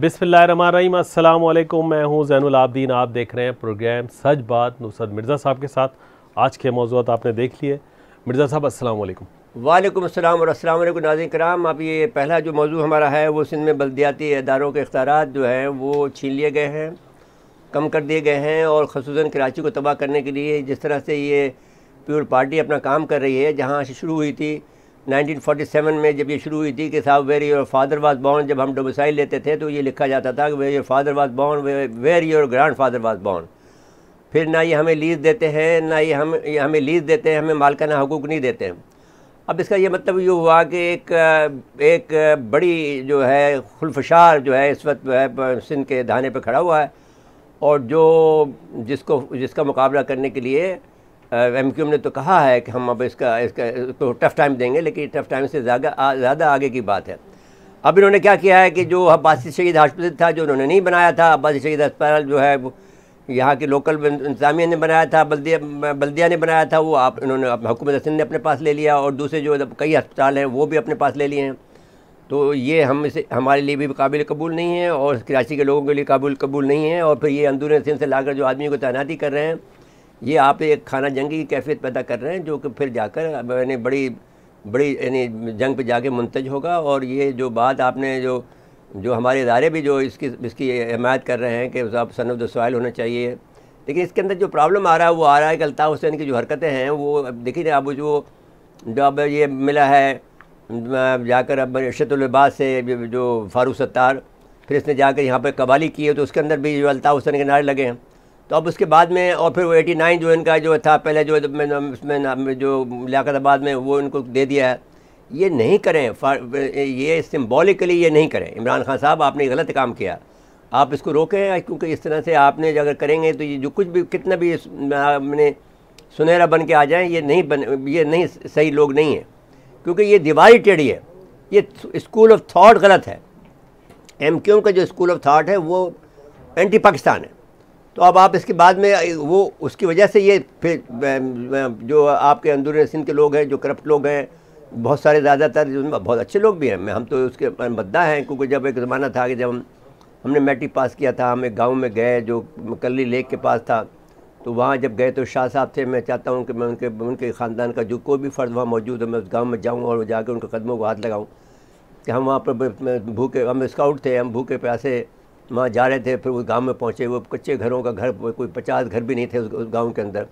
बिस्मिल्लाहिर्रहमानिर्रहीम, अस्सलाम वालेकुम। मैं हूं ज़ैनुल आबदीन। आप देख रहे हैं प्रोग्राम सच बात नुसरत मिर्ज़ा साहब के साथ। आज के मौज़ूआत आपने देख लिए। मिर्ज़ा साहब अस्सलाम वालेकुम। वालेकुम अस्सलाम और अस्सलाम वालेकुम नाज़रीन कराम। अब ये पहला जो मौजू हमारा है वो सिंध में बल्दियाती इदारों के इख्तियारात जो हैं वो छीन लिए गए हैं, कम कर दिए गए हैं। और ख़ुसूसन कराची को तबाह करने के लिए जिस तरह से ये प्योर पार्टी अपना काम कर रही है, जहाँ से शुरू हुई थी 1947 में जब ये शुरू हुई थी कि साहब where your father was born, जब हम डोमिसाइल लेते थे तो ये लिखा जाता था कि where your father was born, where your grandfather was born. फिर ना ये हमें लीज़ देते हैं, ना ये हमें लीज़ देते हैं, हमें मालकाना हकूक़ नहीं देते हैं। अब इसका ये मतलब ये हुआ कि एक बड़ी जो है खुलफशार जो है इस वक्त जो है सिंध के दाने पर खड़ा हुआ है, और जो जिसका मुकाबला करने के लिए MQM ने तो कहा है कि हम अब इसका तो टफ़ टाइम देंगे, लेकिन टफ़ टाइम से ज़्यादा आगे की बात है। अब इन्होंने क्या किया है कि जो अब्बासी शहीद हॉस्पिटल था, जो उन्होंने नहीं बनाया था, अब्बासी शहीद अस्पताल जो है यहाँ की लोकल इंतज़ामिया ने बनाया था, बल्दिया ने बनाया था, वो इन्होंने हुकूमत सिंध ने अपने पास ले लिया, और दूसरे जो कई अस्पताल हैं वो भी अपने पास ले लिए हैं। तो ये हमारे लिए भी काबिल कबूल नहीं है और कराची के लोगों के लिए कबूल नहीं है। और फिर ये अंदरूनी सिंध से लाकर जो आदमी को तैनाती कर रहे हैं, ये आप एक खाना जंगी की कैफियत पैदा कर रहे हैं, जो कि फिर जाकर यानी बड़ी यानी जंग पे जाके मुंतज होगा। और ये जो बात आपने जो हमारे इदारे भी जो इसकी हिमायत कर रहे हैं कि आप सनद सवाल होना चाहिए, लेकिन इसके अंदर जो प्रॉब्लम आ रहा है कि अल्ताफ़ हुसैन की जो हरकतें हैं वो देखिए ना, अब जो अब ये मिला है जाकर अब इरशादुल लिबास से जो फारूक सत्तार, फिर इसने जाकर यहाँ पर कवाली की है, तो उसके अंदर भी जो अल्ताफ़ हुसैन के नारे लगे हैं। तो अब उसके बाद में और फिर वो 89 जो इनका जो था पहले जो इसमें जो लियाकताबाद में वो इनको दे दिया है, ये नहीं करें, ये सिम्बॉलिकली ये नहीं करें। इमरान खान साहब आपने गलत काम किया, आप इसको रोकें, क्योंकि इस तरह से आपने अगर करेंगे तो ये जो कुछ भी कितना भी मैंने सुनहरा बन के आ जाएँ, ये नहीं सही लोग नहीं हैं, क्योंकि ये दीवारी टेढ़ी है, ये स्कूल ऑफ थाट गलत है। MQM का जो स्कूल ऑफ थाट है वो एंटी पाकिस्तान है। तो अब आप इसके बाद में वो उसकी वजह से ये फिर जो आपके अंदरूनी सिंध के लोग हैं, जो करप्ट लोग हैं, बहुत सारे ज़्यादातर जिसमें बहुत अच्छे लोग भी हैं, हम तो उसके मद्दा हैं, क्योंकि जब एक ज़माना था कि जब हमने मैट्रिक पास किया था, हम एक गाँव में गए जो कल्ली लेक के पास था, तो वहाँ जब गए तो शाह साहब थे। मैं चाहता हूँ कि मैं उनके ख़ानदान का जो कोई भी फ़र्द वहाँ मौजूद है, मैं उस गाँव में जाऊँ और जाकर उनके कदमों को हाथ लगाऊँ कि हम वहाँ पर भूखे, हम स्काउट थे, हम भूखे प्यासे वहाँ जा रहे थे। फिर उस गांव में पहुँचे, वो कच्चे घरों का घर, कोई 50 घर भी नहीं थे उस गांव के अंदर।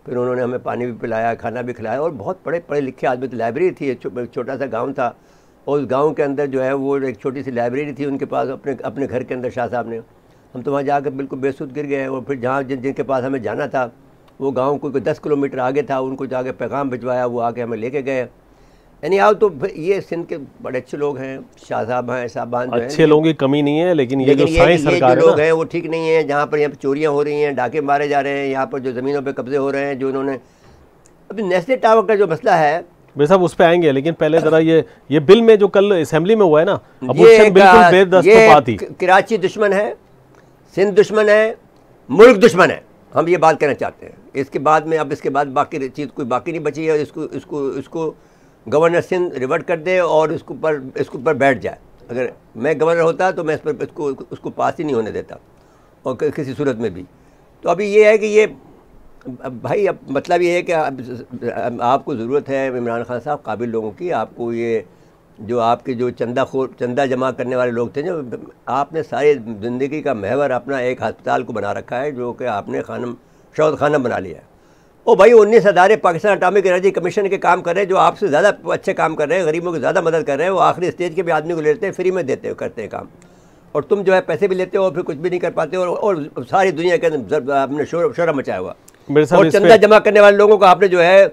फिर उन्होंने हमें पानी भी पिलाया, खाना भी खिलाया, और बहुत पढ़े लिखे आदमी थे। लाइब्रेरी थी, एक छोटा सा गांव था, और उस गांव के अंदर जो है वो एक छोटी सी लाइब्रेरी थी उनके पास अपने घर के अंदर। शाह साहब ने, हम तो वहाँ जाकर बिल्कुल बेसुध गिर गए। और फिर जहाँ जिनके पास हमें जाना था वो गाँव कोई 10 किलोमीटर आगे था, उनको जाकर पैगाम भिजवाया, वो आके हमें लेके गए। यानी आओ तो ये सिंध के बड़े अच्छे लोग हैं, शाह साहब हैं, साहबान जो अच्छे लोगों की कमी नहीं है, लेकिन ये जो लोग हैं वो ठीक नहीं है। जहाँ पर यहाँ पर चोरियाँ हो रही हैं, डाके मारे जा रहे हैं, यहाँ पर जो ज़मीनों पे कब्जे हो रहे हैं, जो उन्होंने अभी नेस्ले टावर का जो मसला है भाई साहब उस पर आएंगे, लेकिन पहले जरा ये बिल में जो कल असेंबली में हुआ है ना, अपोजिशन बिल्कुल बेदस्तूर बात थी। कराची दुश्मन है, सिंध दुश्मन है, मुल्क दुश्मन है, हम ये बात कहना चाहते हैं। इसके बाद में अब इसके बाद बाकी चीज़ कोई बाकी नहीं बची है। इसको गवर्नर सिंध रिवर्ट कर दे और इसके ऊपर बैठ जाए। अगर मैं गवर्नर होता तो मैं उसको पास ही नहीं होने देता, और किसी सूरत में भी। तो अभी ये है कि ये भाई अब मतलब ये है कि आपको ज़रूरत है इमरान खान साहब काबिल लोगों की। आपको ये जो आपके जो चंदा जमा करने वाले लोग थे, जो आपने सारी ज़िंदगी का महवर अपना एक अस्पताल को बना रखा है, जो कि आपने शौद खाना बना लिया है। ओ भाई 19 अदारे पाकिस्तान एटॉमिक एनर्जी कमीशन के काम कर रहे हैं, जो आपसे ज़्यादा अच्छे काम कर रहे हैं, गरीबों की ज़्यादा मदद कर रहे हैं। वो आखिरी स्टेज के भी आदमी को लेते हैं, फ्री में करते हैं काम, और तुम जो है पैसे भी लेते हो और फिर कुछ भी नहीं कर पाते हो, और सारी दुनिया के अंदर आपने शोर मचाया हुआ। और चंदा जमा करने वाले लोगों को आपने जो है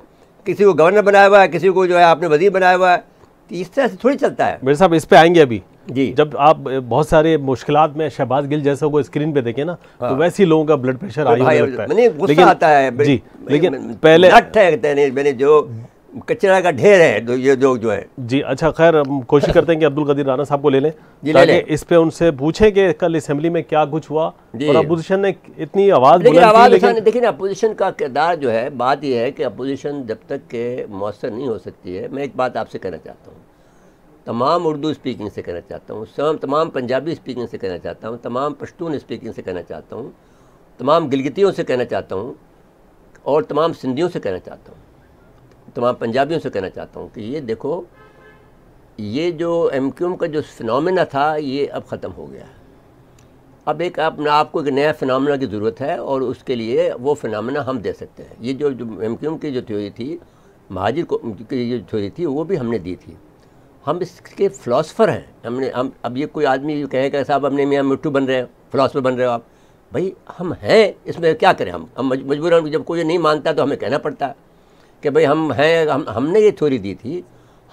किसी को गवर्नर बनाया हुआ है, किसी को जो है आपने वजीर बनाया हुआ है। इस तरह से थोड़ी चलता है। मेरे साहब इस पे आएंगे अभी जी। जब आप बहुत सारे मुश्किलात में शहबाज गिल जैसे को स्क्रीन पे देखें ना, तो वैसे ही लोगों का ब्लड प्रेशर गुस्सा आता है जी। लेकिन पहले मैंने जो कचरा का ढेर है तो ये लोग जो है जी। अच्छा खैर, हम कोशिश करते हैं कि अब्दुल कदीर राना साहब को ले लें, ताकि इस पे उनसे पूछें कि कल असेंबली में क्या कुछ हुआ। और अपोजिशन ने इतनी आवाज़ देखिए ना, अपोजिशन का किरदार जो है, बात यह है कि अपोजिशन जब तक के मौसर नहीं हो सकती है। मैं एक बात आपसे कहना चाहता हूँ, तमाम उर्दू स्पीकिंग से कहना चाहता हूँ, तमाम पंजाबी स्पीकिंग से कहना चाहता हूँ, तमाम पश्तून स्पीकिंग से कहना चाहता हूँ, तमाम गिलगितियों से कहना चाहता हूँ और तमाम सिंधियों से कहना चाहता हूँ, तमाम पंजाबियों से कहना चाहता हूँ कि ये देखो, ये जो MQM का जो फिनोमेना था ये अब ख़त्म हो गया है। अब आपको एक नया फिनोमेना की ज़रूरत है और उसके लिए वो फिनोमेना हम दे सकते हैं। ये जो MQM की जो थ्योरी थी, महाजिर की जो थ्योरी थी, वो भी हमने दी थी। हम इसके फ़िलासफ़र हैं। हम अब ये कोई आदमी कहेगा साहब हमने मियाँ मिट्टू बन रहे हैं, फ़िलासफ़र बन रहे हो आप, भाई हम हैं, इसमें क्या करें। हम मजबूरन जब कोई नहीं मानता तो हमें कहना पड़ता है कि भाई हम हैं। हमने ये थ्योरी दी थी,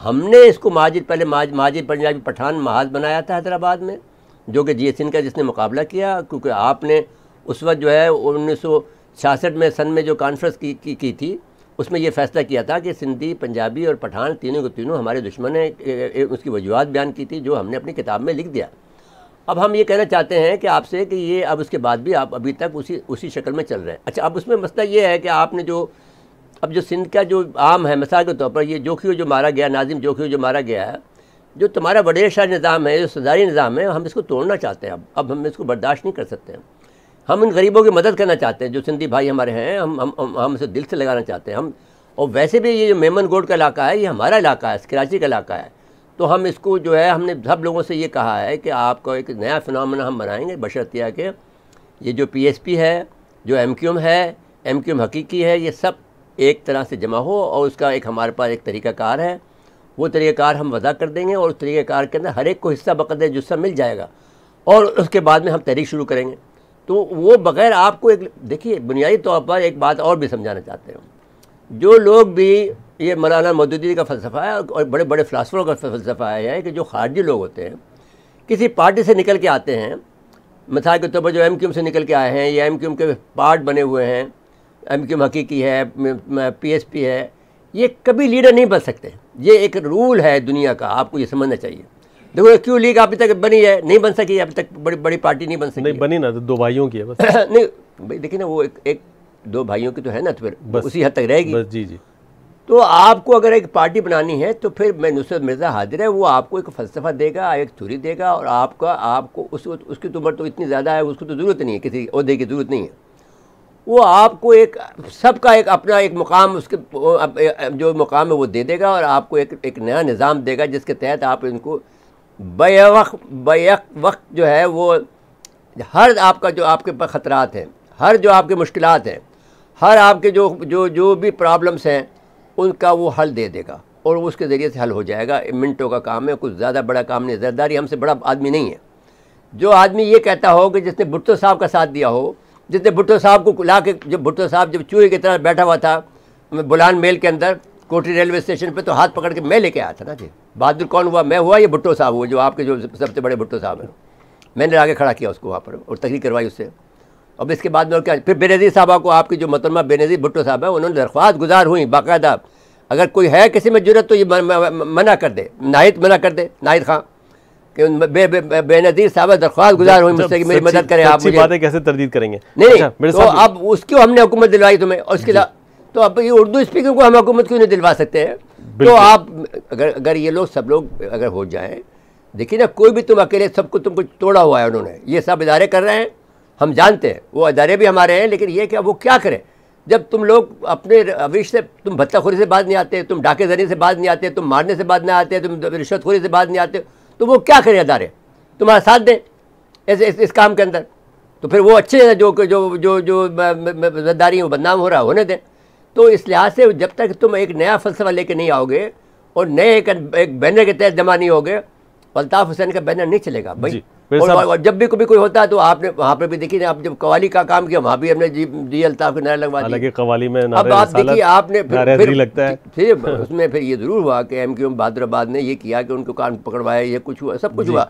हमने इसको महाजिर पंजाबी पठान महाज बनाया था हैदराबाद में, जो कि GS सिंह का जिसने मुकाबला किया, क्योंकि आपने उस वक्त जो है 1966 में सन में जो कॉन्फ्रेंस की थी, उसमें ये फैसला किया था कि सिंधी, पंजाबी और पठान तीनों के तीनों हमारे दुश्मन हैं। उसकी वजूहत बयान की थी, जो हमने अपनी किताब में लिख दिया। अब हम ये कहना चाहते हैं कि आपसे कि ये अब उसके बाद भी आप अभी तक उसी शक्ल में चल रहे हैं। अच्छा, अब उसमें मसला ये है कि आपने जो सिंध का जो आम है, मिसाल के तौर पर ये जोखियो जो मारा गया, नाजिम जोखियो जो मारा गया है, जो तुम्हारा वडेर शाह निज़ाम है, जो सदारी निज़ाम है, हम इसको तोड़ना चाहते हैं। अब हम इसको बर्दाश्त नहीं कर सकते हैं। हम इन गरीबों की मदद करना चाहते हैं, जो सिंधी भाई हमारे हैं, हम इसे दिल से लगाना चाहते हैं हम। और वैसे भी ये जो मेमन गोड का इलाका है, ये हमारा इलाका है, कराची का इलाका है। तो हम इसको जो है, हमने सब लोगों से ये कहा है कि आपको एक नया फिनोमेना हम बनाएंगे, बशर्तिया के ये जो PSP है, जो MQM है, MQM हकीकी है, ये सब एक तरह से जमा हो और उसका एक हमारे पास एक तरीक़ाकार है। वो तरीक़ाकार हम वज़ा कर देंगे और उस तरीक़ाकार के अंदर हर एक को हिस्सा बक़दर जुस्सा मिल जाएगा और उसके बाद में हम तहरीक शुरू करेंगे। तो वो बग़ैर आपको एक देखिए, बुनियादी तौर पर एक बात और भी समझाना चाहते हैं। जो लोग भी, ये मौलाना मौदूदी का फ़लसफ़ा है और बड़े बड़े फ़िलासफ़रों का फ़लसफ़ा है कि जो खारजी लोग होते हैं, किसी पार्टी से निकल के आते हैं, मिसाल के तौर पर जो MQM से निकल के आए हैं या MQM के पार्ट बने हुए हैं, MQM हकीकी है, PSP है, ये कभी लीडर नहीं बन सकते। ये एक रूल है दुनिया का, आपको ये समझना चाहिए। देखो क्यों लीग अभी तक बनी है, नहीं बन सकी अभी तक, बड़ी बड़ी पार्टी नहीं बन सकी। नहीं बनी ना, तो दो भाइयों की है बस। नहीं भाई देखिए ना, वो एक दो भाइयों की तो है ना, तो फिर उसी हद तक रहेगी बस। जी जी। तो आपको अगर एक पार्टी बनानी है तो फिर मैं नुसरत मिर्ज़ा हाजिर है, वो आपको एक फ़लसफ़ा देगा, एक थ्योरी देगा और आपको उसकी तो उम्र तो इतनी ज़्यादा है, उसको तो ज़रूरत नहीं है, किसी ओहदे की ज़रूरत नहीं है। वो आपको एक सबका एक अपना एक मुकाम, उसके जो मुकाम है वो दे देगा और आपको एक नया निज़ाम देगा जिसके तहत आप इनको बैक वक्त जो है वो हर आपका जो आपके पास ख़तरात हैं, हर जो आपके मुश्किलात हैं, हर आपके जो भी प्रॉब्लम्स हैं, उनका वो हल दे देगा और उसके ज़रिए से हल हो जाएगा। मिनटों का काम है, कुछ ज़्यादा बड़ा काम नहीं। ज़रदारी हमसे बड़ा आदमी नहीं है। जो आदमी ये कहता हो कि जिसने भुट्टो साहब का साथ दिया हो, जिसने भुट्टो साहब को ला के, जब भुट्टो साहब जब चूहे की तरह बैठा हुआ था बुलान मेल के अंदर कोठी रेलवे स्टेशन पे, तो हाथ पकड़ के मैं लेके आया था ना जी। बहादुर कौन हुआ? मैं हुआ, ये भुट्टो साहब हुआ, जो आपके जो सबसे बड़े भुट्टो साहब हैं। मैंने आगे खड़ा किया उसको वहाँ पर और तकरीर करवाई उससे। अब इसके बाद में क्या, फिर बेनज़ीर साहबा को, आपकी जो मोहतरमा बेनज़ीर भुट्टो साहब है, उन्होंने दरख्वास्त गुजार हुई बाकायदा, अगर कोई है किसी में जरूरत तो ये मना कर दे, नाहिद मना कर दे, नाहिद खां कि बेनज़ीर साहब दरख्वास्त गुजार हुई मुझसे कि मेरी मदद करें। आप मुझे बातें कैसे तरदीद करेंगे? नहीं तो अब उसकी हमने हुकूमत दिलवाई तुम्हें, और उसके तो अब ये उर्दू स्पीकिंग को हम हुकूमत क्यों नहीं दिलवा सकते हैं? तो आप अगर ये लोग सब लोग अगर हो जाएं, देखिए ना, कोई भी तुम अकेले सबको तुमको तोड़ा हुआ है उन्होंने, ये सब इदारे कर रहे हैं, हम जानते हैं, वो इदारे भी हमारे हैं, लेकिन ये क्या वो क्या करें जब तुम लोग अपने रविश से, तुम भत्ताखोरी से बात नहीं आते, तुम डाके जनी से बात नहीं आते, तुम मारने से बात नहीं आते, तुम रिश्वतखोरी से बात नहीं आते, तो वो क्या करें? अदारे तुम्हारा साथ दें इस काम के अंदर, तो फिर वो अच्छे हैं, जो जो जो जो ज़द्दारी वो बदनाम हो रहा होने दें। तो इस लिहाज से जब तक तुम एक नया फ़लसफ़ा लेके नहीं आओगे और नए एक बैनर के तहत जमा नहीं होगे, अल्ताफ़ हुसैन का बैनर नहीं चलेगा भाई। और जब भी कभी कोई होता है तो आपने वहाँ पर भी देखिए, आप जब कवाली का काम किया वहाँ भी हमने जी अल्ताफ़ के नारे लगवा दिए। कवाली में अब आप देखिए, आपने फिर लगता है फिर उसमें फिर ये ज़रूर हुआ कि MQM बहादुराबाद ने ये किया कि उनको कान पकड़वाया, ये कुछ हुआ, सब कुछ हुआ,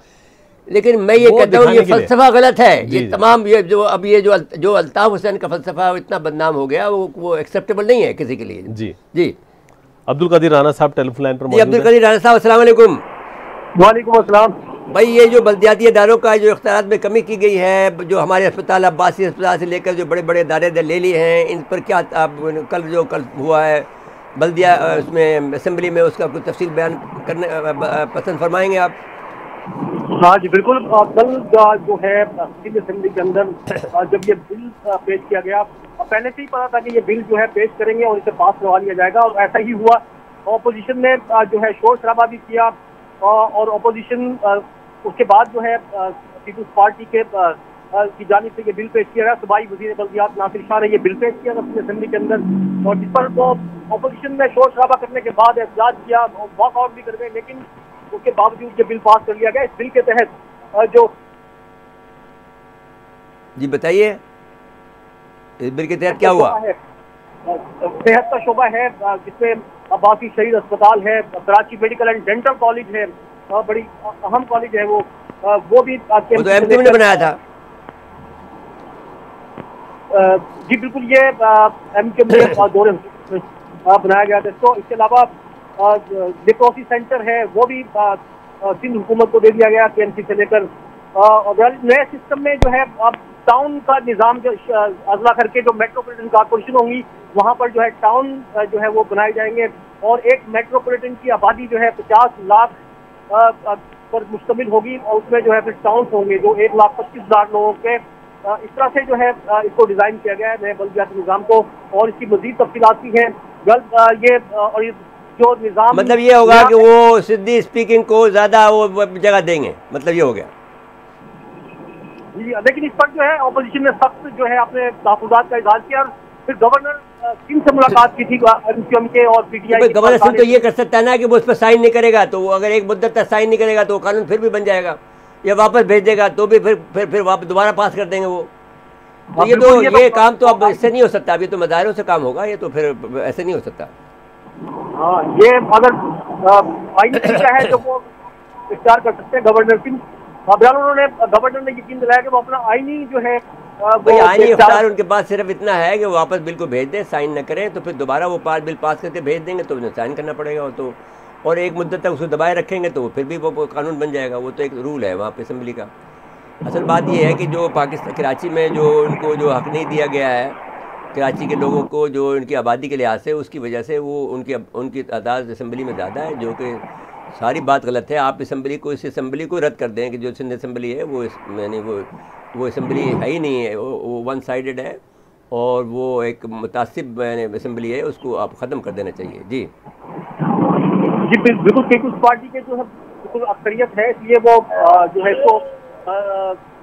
लेकिन मैं ये कहता हूँ ये फ़लसफ़ा गलत है। ये तमाम ये जो अल्ताफ़ हुसैन का फ़लसफ़ा इतना बदनाम हो गया, वो एक्सेप्टेबल नहीं है किसी के लिए। जी जी। अब्दुल कदीर राना साहब टेलीफोन लाइन पर मौजूद हैं। अब्दुल कदीर राना साहब, अस्सलाम वालेकुम। वालेकुम अस्सलाम। भाई, ये जो बल्दियाती इदारों का जो इख्तियारात में कमी की गई है, जो हमारे अस्पताल, अब्बासी अस्पताल से लेकर जो बड़े बड़े इदारे ले लिए हैं, इन पर क्या आप कल हुआ है बल्दिया उसमें असेंबली में उसका कुछ तफसील बयान करने पसंद फरमाएंगे आप? हाँ जी बिल्कुल। कल जो है सिंध असेंबली के अंदर जब ये बिल पेश किया गया, पहले से ही पता था कि ये बिल जो है पेश करेंगे और इसे पास करवा लिया जाएगा, और ऐसा ही हुआ। ऑपोजिशन ने जो है शोर शराबा भी किया, और ऑपोजिशन उसके बाद जो है पीपल्स पार्टी के की जानिब से ये बिल पेश किया गया। सूबाई वज़ीर बल्दियात नासिर शाह ने ये बिल पेश किया था असेंबली के अंदर, और जिस पर वो ऑपोजिशन ने शोर शराबा करने के बाद एहतजाज किया और वॉकआउट भी कर गए, लेकिन उसके बावजूद ये बिल पास कर लिया गया। इस बिल के तहत जो जी बताइए, इस बिल के तहत क्या हुआ? सेहत का शोबा है जिसमें अब्बासी शहीद अस्पताल है, Karachi medical and dental college है, बड़ी अहम कॉलेज है वो भी वो तो एमक्यू ने बनाया था। जी बिल्कुल, ये एमक्यू में दौरे बनाया गया था। तो इसके अलावा लेप्रोसी सेंटर है, वो भी सिंध हुकूमत को दे दिया गया केएमसी से लेकर। और नए सिस्टम में जो है अब टाउन का निज़ाम जो अजला करके जो मेट्रोपॉलिटन कॉर्पोरेशन होंगी, वहाँ पर जो है टाउन जो है वो बनाए जाएंगे, और एक मेट्रोपॉलिटन की आबादी जो है 50 लाख पर मुश्तमिल होगी, और उसमें जो है फिर टाउन होंगे जो 1,25,000 लोगों के। इस तरह से जो है इसको डिज़ाइन किया गया है नए बल्दियाती निज़ाम को, और इसकी मज़ीद तफसीलात भी हैं। ये और ये जो निज़ाम, मतलब ये होगा कि वो सिद्धी स्पीकिंग को ज़्यादा वो जगह देंगे, मतलब ये हो गया जी। लेकिन इस पर जो है ऑपोजिशन ने सख्त जो है अपने तहफ़्फ़ुज़ात का इज़हार किया, और फिर गवर्नर सिंह से मुलाकात की थी एमक्यूएम के और पीटीआई। गवर्नर सिंह तो ये कर सकता है ना कि वो उस पर साइन नहीं करेगा, तो वो अगर एक मुद्दत तक साइन नहीं करेगा तो वो कानून फिर भी बन जाएगा, या वापस भेज देगा तो भी फिर वापस दोबारा पास कर देंगे वो। तो ये काम तो अब इससे नहीं हो सकता, अभी तो मज़ाहिरों से काम होगा, ये तो फिर ऐसे नहीं हो सकता। हाँ, ये अगर आईनी तरीका है जो वो इख्तियार कर सकते हैं गवर्नर सिंह। उन्होंने गवर्नर ने यकीन दिलाया कि वो अपना आईनी जो है आईनी इख्तियार उनके पास सिर्फ इतना है कि वो वापस बिल को भेज दें, साइन न करें, तो फिर दोबारा वो बिल पास करके भेज देंगे तो उन्हें साइन करना पड़ेगा, तो और एक मुद्दत तक उसको दबाए रखेंगे तो फिर भी वो कानून बन जाएगा। वो तो एक रूल है वहाँ पे असेंबली का। असल बात ये है कि जो पाकिस्तान कराची में जो उनको जो हक़ नहीं दिया गया है कराची के लोगों को, जो उनकी आबादी के लिहाज से, उसकी वजह से वो उनकी तादाद असेंबली में ज़्यादा है, जो कि सारी बात गलत है। आप असेंबली को, इस असेंबली को रद्द कर दें कि जो सिंध असेंबली है वो यानी वो असेंबली है ही नहीं है, वो वन साइडेड है, और वो एक मुतासिब असेंबली है, उसको आप ख़त्म कर देना चाहिए। जी बिल्कुल, पीपल्स पार्टी के जो है बिल्कुल अक्सरियत है, इसलिए वो जो है इसको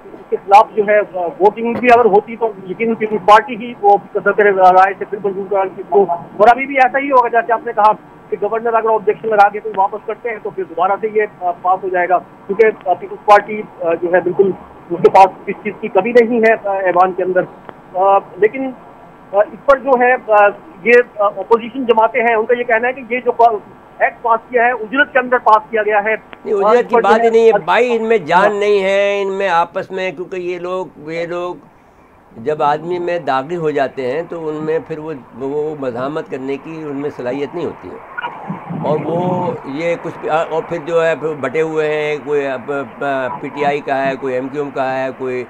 इसके खिलाफ जो है वोटिंग भी अगर होती तो यकीन पीपल्स पार्टी ही वो राय से फिर मंजूर कराने को। और अभी भी ऐसा ही होगा जैसे आपने कहा कि गवर्नर अगर ऑब्जेक्शन लगा के कोई वापस करते हैं तो फिर दोबारा से ये पास हो जाएगा, क्योंकि पीपल्स पार्टी जो है बिल्कुल उसके पास इस चीज़ की कमी नहीं है ऐवान के अंदर। लेकिन इस पर जो है ये अपोजिशन जमाते हैं, उनका ये कहना है कि ये जो एक्ट पास किया है उजरत के अंदर पास किया गया है। उजरत की बात ही नहीं है भाई, इनमें जान नहीं है इनमें आपस में, क्योंकि ये लोग जब आदमी में दागी हो जाते हैं तो उनमें फिर वो मज़ाहमत करने की उनमें सलाहियत नहीं होती है, और वो ये कुछ और फिर जो है फिर बटे हुए हैं, कोई पीटीआई का है, कोई एमक्यूएम का है, कोई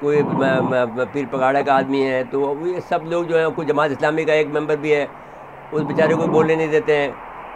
पीर पगाड़ा का आदमी है, तो ये सब लोग जो है, कोई जमात इस्लामी का एक मेंबर भी है, उस बेचारे को बोलने नहीं देते हैं।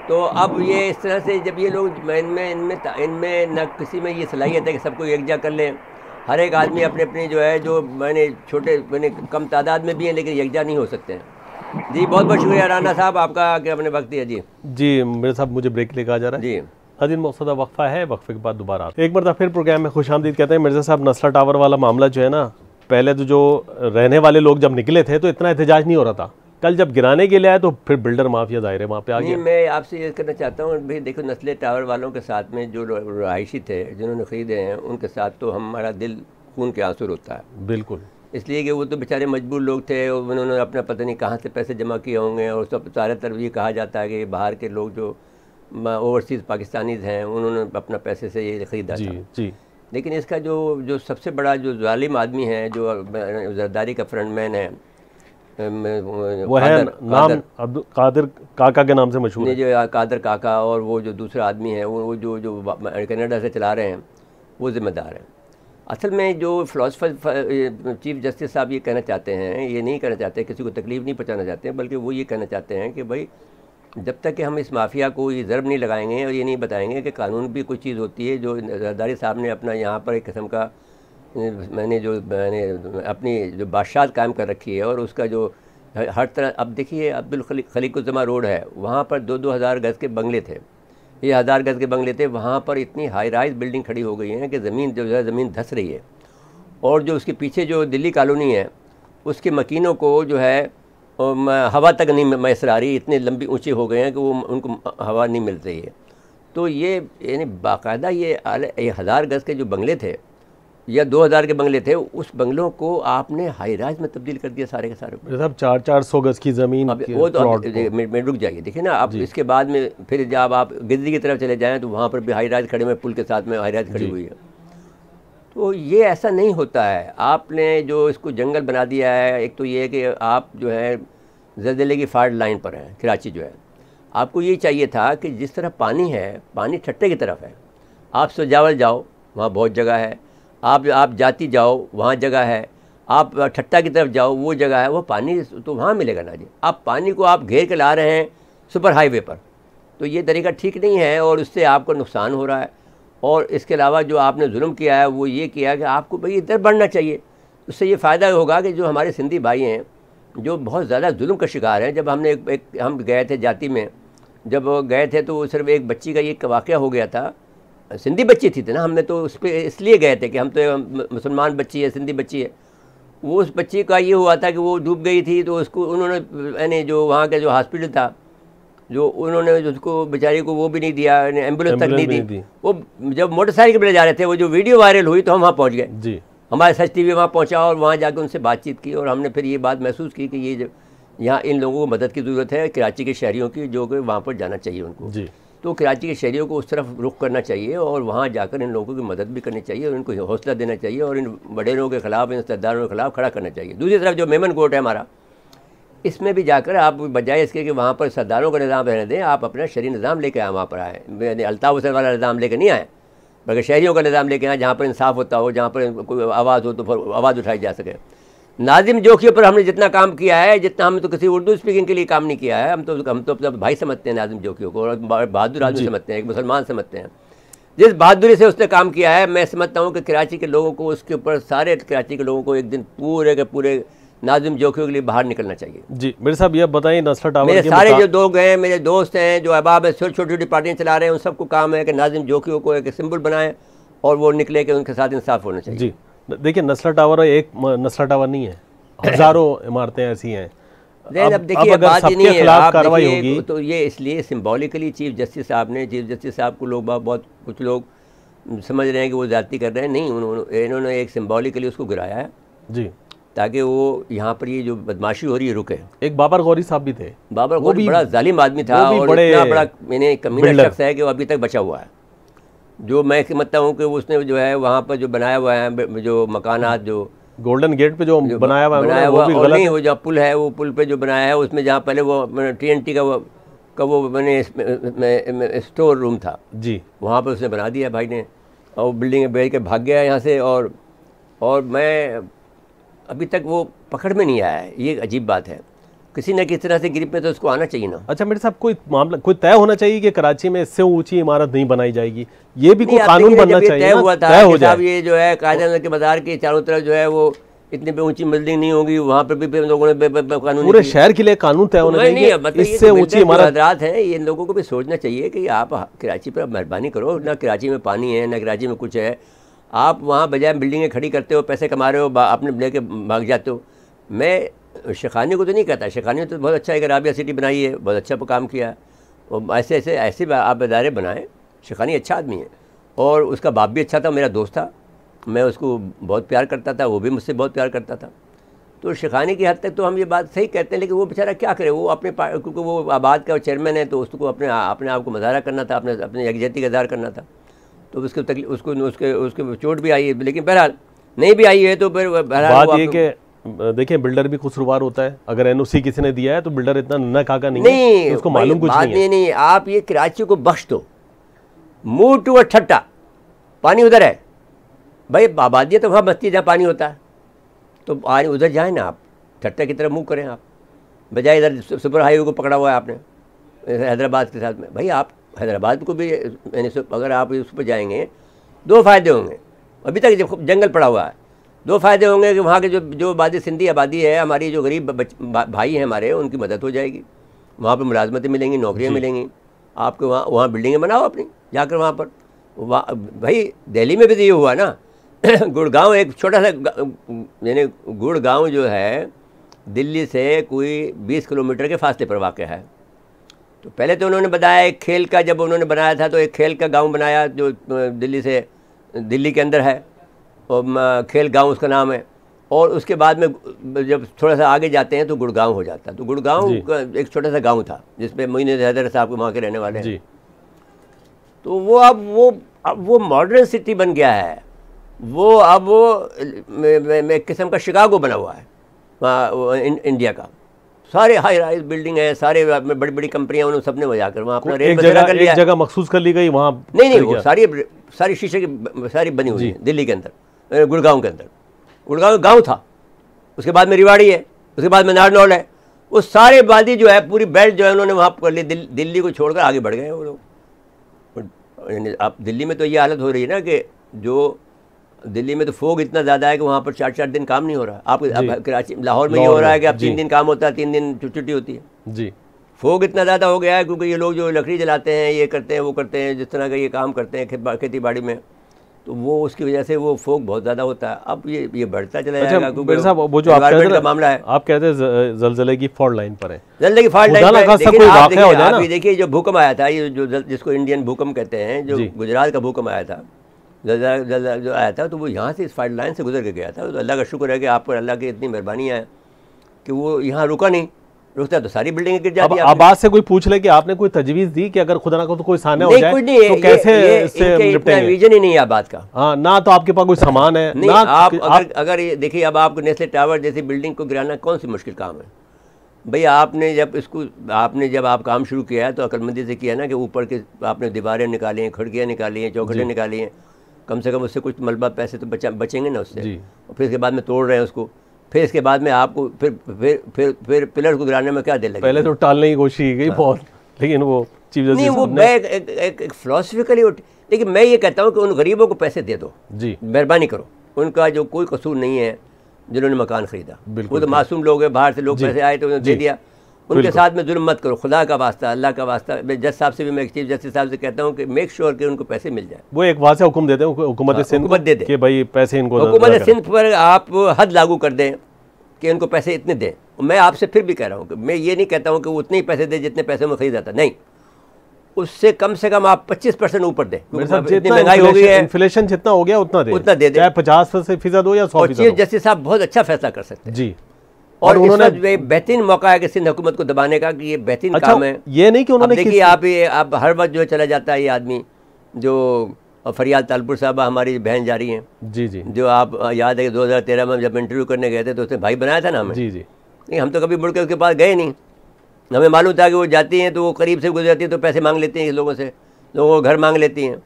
तो अब ये इस तरह से जब ये लोग इनमें न किसी में ये सलाहियत है कि सबको यकजा कर लें, हर एक आदमी अपने अपने जो है, जो मैंने कम तादाद में भी हैं लेकिन यकजा नहीं हो सकते हैं। जी बहुत बहुत शुक्रिया राना साहब आपका कि अपने वक्त दिया। जी मेरे साहब मुझे ब्रेक लेकर आ जा रहा है जी। नाज़रीन मौसूदा वक्फा है, वक्फे के बाद दोबारा एक मरतबा फिर प्रोग्राम में खुशामदीद कहते हैं। मिर्ज़ा साहब, नस्ला टावर वाला मामला जो है ना, पहले तो जो रहने वाले लोग जब निकले थे तो इतना एहतजाज नहीं हो रहा था, कल जब गिराने के लिए आए तो फिर बिल्डर माफिया ज़ाहिर है वहाँ पे आ गया। मैं आपसे ये कहना चाहता हूँ भाई, देखो नस्ले टावर वालों के साथ में जो रहायशी थे जिन्होंने ख़रीदे हैं, उनके साथ तो हमारा दिल खून के आंसू होता है। बिल्कुल, इसलिए कि वो तो बेचारे मजबूर लोग थे, और उन्होंने अपना पता नहीं कहाँ से पैसे जमा किए होंगे, और सब सारे तरफ ये कहा जाता है कि बाहर के लोग जो ओवरसीज़ पाकिस्तानीज़ हैं उन्होंने अपना पैसे से ये ख़रीदा था। जी। लेकिन इसका जो सबसे बड़ा जो जालिम आदमी है, जो जरदारी का फ्रंटमैन है, वो है नाम कादिर काका के नाम से मशहूर है, जो कादिर काका, और वो जो दूसरा आदमी है वो जो कनाडा से चला रहे हैं, वो ज़िम्मेदार हैं। असल में जो फ़िलासफ़र चीफ़ जस्टिस साहब ये कहना चाहते हैं, ये नहीं कहना चाहते, किसी को तकलीफ़ नहीं पहुँचाना चाहते हैं, बल्कि वो ये कहना चाहते हैं कि भाई जब तक कि हम इस माफिया को ये ज़रब नहीं लगाएंगे और ये नहीं बताएंगे कि कानून भी कुछ चीज़ होती है, जो जरदारी साहब ने अपना यहाँ पर एक किस्म का मैंने अपनी जो बादशाहत कायम कर रखी है, और उसका जो हर तरह, अब देखिए अब्दुल खलीकुज़्ज़मा रोड है, वहाँ पर 2-2 हज़ार गज़ के बंगले थे, ये 1000 गज़ के बंगले थे, वहाँ पर इतनी हाई राइज बिल्डिंग खड़ी हो गई हैं कि ज़मीन जो है ज़मीन धंस रही है। और जो उसके पीछे जो दिल्ली कॉलोनी है, उसके मकीनों को जो है हवा तक नहीं मैसर आ रही, इतने लंबी ऊंचे हो गए हैं कि वो उनको हवा नहीं मिल रही है। तो ये यानी बाकायदा ये 1000 गज़ के जो बंगले थे या 2000 के बंगले थे, उस बंगलों को आपने हाई राइज में तब्दील कर दिया सारे के सारे। साहब 400 गज़ की ज़मीन, अब वो तो मैं रुक जाइए, देखिए ना, अब इसके बाद में फिर जब आप गिद्दी की तरफ चले जाएँ तो वहाँ पर भी हाई राइज खड़े में, पुल के साथ में हाई राइज खड़ी हुई है। तो ये ऐसा नहीं होता है। आपने जो इसको जंगल बना दिया है, एक तो ये है कि आप जो है ज़लज़ले की फाल्ट लाइन पर है कराची जो है, आपको ये चाहिए था कि जिस तरह पानी है, पानी ठट्टे की तरफ है, आप सजावल जाओ वहाँ बहुत जगह है, आप जाती जाओ वहाँ जगह है, आप ठट्टा की तरफ जाओ वो जगह है, वो पानी तो वहाँ मिलेगा ना जी। आप पानी को आप घेर के ला रहे हैं सुपर हाईवे पर, तो ये तरीका ठीक नहीं है और उससे आपको नुकसान हो रहा है। और इसके अलावा जो आपने जुल्म किया है वो ये किया कि आपको भाई इधर बढ़ना चाहिए, उससे ये फ़ायदा होगा कि जो हमारे सिंधी भाई हैं जो बहुत ज़्यादा जुल्म का शिकार हैं। जब हमने हम गए थे जाति में, जब गए थे तो सिर्फ एक बच्ची का ये वाक़या हो गया था, सिंधी बच्ची थी ना, हमने तो उस पर इसलिए गए थे कि हम तो मुसलमान बच्ची है, सिंधी बच्ची है। वो उस बच्ची का ये हुआ था कि वो डूब गई थी, तो उसको उन्होंने यानी जो वहाँ का जो हॉस्पिटल था, जो उन्होंने उसको बेचारी को वो भी नहीं दिया, एम्बुलेंस तक नहीं दी। वो जब मोटरसाइकिल पर ले जा रहे थे, वो जो वीडियो वायरल हुई तो हम वहाँ पहुँच गए जी, हमारे सच टीवी वहाँ पहुँचा और वहाँ जाकर उनसे बातचीत की, और हमने फिर ये बात महसूस की कि ये यहाँ इन लोगों को मदद की ज़रूरत है, कराची के शहरियों की, जो कि वहाँ पर जाना चाहिए उनको जी। तो कराची के शहरियों को उस तरफ रुख करना चाहिए और वहाँ जाकर इन लोगों की मदद भी करनी चाहिए और इनको हौसला देना चाहिए और इन वडेरों के ख़िलाफ़, इन सरदारों के ख़िलाफ़ खड़ा करना चाहिए। दूसरी तरफ जो मेमन कोर्ट है हमारा, इसमें भी जाकर आप बजाय इसके कि वहाँ पर सरदारों का निज़ाम रहने दें, आप अपना शहरी निज़ाम लेकर आए, वहाँ पर आए, अल्ताफ़ हुसैन वाला निज़ाम लेकर नहीं आए, बल्कि शहरियों का निज़ाम लेकर आए, जहाँ पर इंसाफ होता हो, जहाँ पर कोई आवाज़ हो तो फिर आवाज़ उठाई जा सके। नाजिम जोखियों पर हमने जितना काम किया है, जितना हम तो किसी उर्दू स्पीकिंग के लिए काम नहीं किया है, हम तो अपना भाई समझते हैं नाजिम जोखियों को, और बहादुर आदमी समझते हैं, एक मुसलमान समझते हैं। जिस बहादुरी से उसने काम किया है, मैं समझता हूँ कि कराची के लोगों को, उसके ऊपर सारे कराची के लोगों को एक दिन पूरे के पूरे नाजिम जोखियों के लिए बाहर निकलना चाहिए जी। मेरे साहब ये बताइए, नसरत टावर मेरे सारे जो लोग हैं, मेरे दोस्त हैं जो अहबाब है, छोटी छोटी पार्टियाँ चला रहे हैं, उन सबको काम है कि नाजिम जोखियों को एक सिंबल बनाएं और वो निकले कि उनके साथ इंसाफ होना चाहिए जी। देखिए नसरत टावर एक नसरत टावर नहीं है, हज़ारों इमारतें ऐसी हैं। अब देखिए बात ही नहीं है, आप देखिए तो ये इसलिए सिम्बॉलिकली चीफ जस्टिस साहब को लोग बहुत कुछ लोग समझ रहे हैं कि वो ज़्यादती कर रहे हैं, नहीं, इन्होंने एक सिम्बॉलिकली उसको गिराया है जी, ताकि वो यहाँ पर ये जो बदमाशी हो रही है रुके। एक बाबर गौरी साहब भी थे, बाबर गौरी बड़ा जालिम आदमी था और इतना बड़ा मैंने कमीना शख्स है कि वो अभी तक बचा हुआ है। जो मैं समझता हूँ कि उसने जो है वहाँ पर जो बनाया हुआ है, जो मकानात, जो गोल्डन गेट पे जो बनाया हुआ वो भी गलत है। वो जो पुल है, वो पुल पे जो बनाया है, उसमें जहाँ पहले वो TNT का वो मैंने स्टोर रूम था जी, वहाँ पर उसने बना दिया भाई ने, और बिल्डिंग बेच के भाग गया यहाँ से। और मैं अभी तक वो पकड़ में नहीं आया है, ये अजीब बात है। किसी न किसी तरह से गिरफ्त में तो उसको आना चाहिए ना। अच्छा मेरे साहब, कोई मामला कोई तय होना चाहिए कि कराची में इससे ऊंची इमारत नहीं बनाई जाएगी, ये भी कोई कानून बनना चाहिए। तय हुआ था कि साहब ये जो है कायदे के बाजार के चारों तरफ जो है वो इतनी पे ऊंची बिल्डिंग नहीं होगी, वहाँ पर भी लोगों ने कानून, पूरे शहर के लिए कानून तय होना चाहिए, इससे ऊंची इमारत है। ये लोगों को भी सोचना चाहिए कि आप कराची पर मेहरबानी करो ना, कराची में पानी है ना कराची में कुछ है, आप वहाँ बजाय बिल्डिंगें खड़ी करते हो, पैसे कमा रहे हो, अपने लेके भाग जाते हो। मैं शेखानी को तो नहीं कहता, शेखानी ने तो बहुत अच्छा एक राबिया सिटी बनाई है, बहुत अच्छा काम किया है, और ऐसे आप इदारे बनाएं। शेखानी अच्छा आदमी है और उसका बाप भी अच्छा था, मेरा दोस्त था, मैं उसको बहुत प्यार करता था, वो भी मुझसे बहुत प्यार करता था। तो शेखानी की हद तक तो हम ये बात सही कहते हैं, लेकिन वो बेचारा क्या करे, वो अपने क्योंकि वो आबाद का चेयरमैन है तो उसको अपने आप को मुजाहरा करना था, अपने यकजहती का इज़हार करना था, तो उसके तकलीफ उसके चोट भी आई है, लेकिन बहरहाल नहीं भी आई है तो फिर बात ये कि देखिए बिल्डर भी कसूरवार होता है। अगर NOC किसी ने दिया है तो बिल्डर इतना नन्ना काका नहीं है, उसको मालूम कुछ नहीं है। आप ये कराची को बख्श दो, मूव टू ठट्टा, पानी उधर है भाई, आबादी तो वहाँ बस्ती जहाँ पानी होता है, तो पानी उधर जाए ना, आप ठट्टा की तरफ मूव करें आप, बजाय इधर सुपर हाईवे को पकड़ा हुआ है आपने। हैदराबाद के साथ में। भाई आप हैदराबाद को भी यानी अगर आप उस पर जाएंगे 2 फ़ायदे होंगे, अभी तक जब जंगल पड़ा हुआ है। 2 फ़ायदे होंगे कि वहाँ के जो आबादी सिंधी आबादी है, हमारी जो गरीब भाई हैं हमारे, उनकी मदद हो जाएगी, वहाँ पर मुलाजमतें मिलेंगी, नौकरियाँ मिलेंगी आपको, वहाँ बिल्डिंगें बनाओ अपनी जाकर वहाँ पर। भाई दिल्ली में भी तो ये हुआ ना गुड़गांव एक छोटा सा यानी गुड़गांव जो है दिल्ली से कोई 20 किलोमीटर के फासले पर वाक़ है। तो पहले तो उन्होंने बताया एक खेल का, जब उन्होंने बनाया था तो एक खेल का गांव बनाया जो दिल्ली के अंदर है, और खेल गांव उसका नाम है। और उसके बाद में जब थोड़ा सा आगे जाते हैं तो गुड़गांव हो जाता है। तो गुड़गांव एक छोटा सा गांव था जिसमें मोइन हैदर साहब वहाँ के रहने वाले हैं। तो वो अब वो मॉडर्न सिटी बन गया है, वो अब वो एक किस्म का शिकागो बना हुआ है वहाँ इंडिया का। सारे हाई राइज बिल्डिंग है, सारे बड़ी बड़ी कंपनियां, उन्होंने सबने वजह कर वहाँ अपना रेट कर लिया। एक जगह मखसूस कर ली गई वहाँ। नहीं वो सारी शीशे की सारी बनी हुई है दिल्ली के अंदर, गुड़गांव के अंदर। गुड़गांव गांव था, उसके बाद में रिवाड़ी है, उसके बाद में नारनौल है। वो सारे वादी जो है पूरी बेल्ट जो है उन्होंने वहाँ कर ली। दिल्ली को छोड़कर आगे बढ़ गए वो लोग। अब दिल्ली में तो ये हालत हो रही है ना कि जो दिल्ली में तो फोग इतना ज़्यादा है कि वहाँ पर 4-4 दिन काम नहीं हो रहा। आप कराची लाहौर में ये हो रहा है कि अब 3 दिन काम होता है, 3 दिन छुट्टी होती है जी। फोग इतना ज़्यादा हो गया है क्योंकि ये लोग जो लकड़ी जलाते हैं, ये करते हैं, वो करते हैं, जिस तरह का ये काम करते हैं खेती बाड़ी में, तो वो उसकी वजह से वो फोग बहुत ज़्यादा होता है। अब ये बढ़ता चला जाएगा क्योंकि साहब वो जो का मामला है, आप कहते हैं जलजले की फॉल्ट लाइन पर है, जलजले की फॉल्ट लाइन पर। आप ये देखिए जो भूकंप आया था, ये जो जिसको इंडियन भूकंप कहते हैं, जो गुजरात का भूकंप आया था, जलजला जो आया था, तो वो यहाँ से इस फॉल्ट लाइन से गुजर के गया था। तो अल्लाह का शुक्र है कि आप पर अल्लाह की इतनी मेहरबानी है कि वो यहाँ रुका नहीं, रुकता तो सारी बिल्डिंगें गिर जाती। अब आवाज से कोई पूछ ले कि आपने कोई तजवीज़ दी कि अगर खुदा ना को तो कोई सामने हो जाए तो कैसे इससे निपटेंगे? विजन ही नहीं है बात का। हाँ, ना तो आपके पास कोई सामान है नहीं, आप अगर ये देखिए, अब आपको नेस्ले टावर जैसी बिल्डिंग को गिराना कौन सी मुश्किल काम है भैया। आपने जब आप काम शुरू किया है तो अक्लमंदी से किया ना कि ऊपर के आपने दीवारें निकाली हैं, खिड़कियाँ निकाली हैं, चौखटें निकाली हैं, कम से कम उससे कुछ मलबा पैसे तो बचेंगे ना उससे। और फिर इसके बाद में तोड़ रहे हैं उसको, फिर इसके बाद में आपको फिर पिलर को गिराने में क्या देर लगी? पहले तो टालने की कोशिश की गई बहुत, लेकिन वो चीज़ नहीं, वो मैं एक फिलोसफिकली। लेकिन मैं ये कहता हूँ कि उन गरीबों को पैसे दे दो जी, मेहरबानी करो। उनका जो कोई कसूर नहीं है जिन्होंने मकान खरीदा, वो तो मासूम लोग हैं, बाहर से लोग पैसे आए तो उन्होंने दे दिया। उनके साथ में जुल्म मत करो, खुदा का वास्ता, अल्लाह का वास्ता। मैं जज साहब से भी, मैं चीफ जस्टिस साहब से कहता हूँ कि मेक श्योर कि उनको पैसे मिल जाए। वो एक वहाँ से हुक्म देते हैं हुकूमत सिंध दे दे कि भाई पैसे इनको, हुकूमत सिंध पर आप हद लागू कर दें कि इनको पैसे इतने दें। मैं आपसे फिर भी कह रहा हूँ कि मैं ये नहीं कहता हूँ कि वो उतने ही पैसे दे जितने पैसे में खरीदा था, नहीं, उससे कम से कम आप 25% ऊपर दें। जितनी महंगाई हो गई है, इन्फ्लेशन जितना हो गया उतना दे, चाहे 50% हो या 100%। चीफ जस्टिस साहब बहुत अच्छा फैसला कर सकते हैं जी। और उन्होंने बेहतरीन मौका है कि सिंध हुकूमत को दबाने का, कि ये बेहतरीन काम है। ये नहीं कि उन्होंने देखिए आप हर वक्त जो चला जाता है ये आदमी, जो फरियाद तालपुर साहब हमारी बहन जा रही हैं जी जी, जो आप याद है कि 2013 में जब इंटरव्यू करने गए थे तो उसने भाई बनाया था ना हमें जी जी। नहीं, हम तो कभी मुड़ के उसके पास गए नहीं। हमें मालूम था कि वो जाती हैं तो वो करीब से गुजर जाती है तो पैसे मांग लेती हैं लोगों से, लोगों को घर मांग लेती हैं।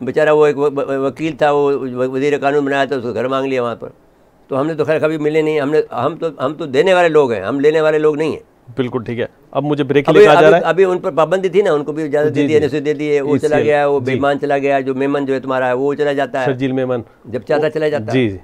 बेचारा वो एक वकील था, वो वज़ीर कानून बनाया था, उसको घर मांग लिया वहाँ पर। तो हमने तो खैर कभी मिले नहीं। हम तो देने वाले लोग हैं, हम लेने वाले लोग नहीं हैं। बिल्कुल ठीक है। अब मुझे ब्रेक के लिए कहा जा रहा है। अभी उन पर पाबंदी थी ना, उनको भी इजाज़त दे दी, एनओसी दे दी है। वो चला गया, वो मेहमान चला गया, जो मेमन जो है तुम्हारा है वो चला जाता है, शर्जील मेमन जब चाहता चला जाता है जी।